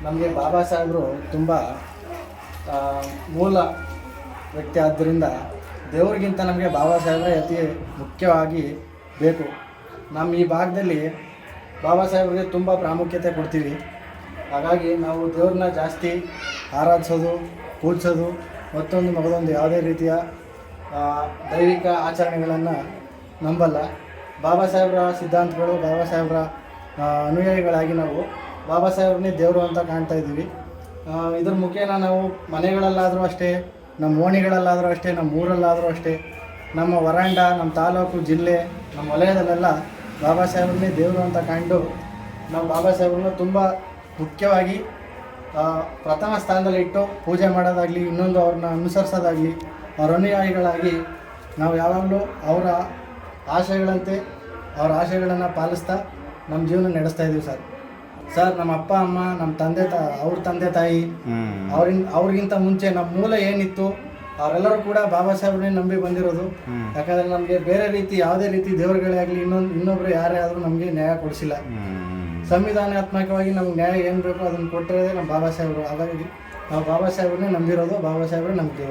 ನಮಗೆ ಬಾಬಾ ಸಾಹೇಬರು ತುಂಬ ಮೂಲ ವ್ಯಕ್ತಿ ಆದ್ದರಿಂದ ದೇವ್ರಿಗಿಂತ ನಮಗೆ ಬಾಬಾ ಸಾಹೇಬ್ರೆ ಅತಿ ಮುಖ್ಯವಾಗಿ ಬೇಕು. ನಮ್ಮ ಈ ಭಾಗದಲ್ಲಿ ಬಾಬಾ ಸಾಹೇಬ್ರಿಗೆ ತುಂಬ ಪ್ರಾಮುಖ್ಯತೆ ಕೊಡ್ತೀವಿ. ಹಾಗಾಗಿ ನಾವು ದೇವ್ರನ್ನ ಜಾಸ್ತಿ ಆರಾಧಿಸೋದು, ಪೂಜಿಸೋದು, ಮಗದೊಂದು ಯಾವುದೇ ರೀತಿಯ ದೈವಿಕ ಆಚರಣೆಗಳನ್ನು ನಂಬಲ್ಲ. ಬಾಬಾ ಸಾಹೇಬ್ರ ಸಿದ್ಧಾಂತಗಳು, ಬಾಬಾ ಸಾಹೇಬ್ರ ಅನುಯಾಯಿಗಳಾಗಿ ನಾವು ಬಾಬಾ ಸಾಹೇಬ್ರನ್ನೇ ದೇವರು ಅಂತ ಕಾಣ್ತಾ ಇದ್ದೀವಿ. ಇದ್ರ ಮುಖೇನ ನಾವು ಮನೆಗಳಲ್ಲಾದರೂ ಅಷ್ಟೇ, ನಮ್ಮ ಓಣಿಗಳಲ್ಲಾದರೂ ಅಷ್ಟೇ, ನಮ್ಮ ಊರಲ್ಲಾದರೂ ಅಷ್ಟೇ, ನಮ್ಮ ವರಾಂಡ, ನಮ್ಮ ತಾಲೂಕು, ಜಿಲ್ಲೆ, ನಮ್ಮ ವಲಯದಲ್ಲೆಲ್ಲ ಬಾಬಾ ಸಾಹೇಬ್ರನ್ನೇ ದೇವರು ಅಂತ ಕಂಡು ನಾವು ಬಾಬಾ ಸಾಹೇಬ್ರನ್ನ ತುಂಬ ಮುಖ್ಯವಾಗಿ ಪ್ರಥಮ ಸ್ಥಾನದಲ್ಲಿ ಇಟ್ಟು ಪೂಜೆ ಮಾಡೋದಾಗಲಿ, ಇನ್ನೊಂದು ಅವ್ರನ್ನ ಅನುಸರಿಸೋದಾಗಲಿ, ಅವ್ರ ಅನುಯಾಯಿಗಳಾಗಿ ನಾವು ಯಾವಾಗಲೂ ಅವರ ಆಶಯಗಳಂತೆ ಅವ್ರ ಆಶಯಗಳನ್ನು ಪಾಲಿಸ್ತಾ ನಮ್ಮ ಜೀವನ ನಡೆಸ್ತಾ ಇದ್ದೀವಿ ಸರ್. ನಮ್ಮ ಅಪ್ಪ ಅಮ್ಮ, ನಮ್ಮ ಅವ್ರ ತಂದೆ ತಾಯಿ, ಅವ್ರಿಗಿಂತ ಮುಂಚೆ ನಮ್ಮ ಮೂಲ ಏನಿತ್ತು ಅವರೆಲ್ಲರೂ ಕೂಡ ಬಾಬಾ ಸಾಹೇಬ್ರನ್ನೇ ನಂಬಿ ಬಂದಿರೋದು. ಯಾಕಂದರೆ ನಮಗೆ ಬೇರೆ ರೀತಿ ಯಾವುದೇ ರೀತಿ ದೇವರುಗಳೇ ಆಗಲಿ ಇನ್ನೊಬ್ಬರು ಯಾರೇ ಆದರೂ ನಮಗೆ ನ್ಯಾಯ ಕೊಡಿಸಿಲ್ಲ. ಸಂವಿಧಾನಾತ್ಮಕವಾಗಿ ನಮ್ಗೆ ನ್ಯಾಯ ಏನು ಬೇಕೋ ಅದನ್ನು ಕೊಟ್ಟಿರೋದೇ ನಮ್ಮ ಬಾಬಾ ಸಾಹೇಬರು. ಹಾಗಾಗಿ ನಾವು ಬಾಬಾ ಸಾಹೇಬ್ರನ್ನೇ ನಂಬಿರೋದು, ಬಾಬಾ ಸಾಹೇಬ್ರೇ ನಮ್ಮ ದೇವರು.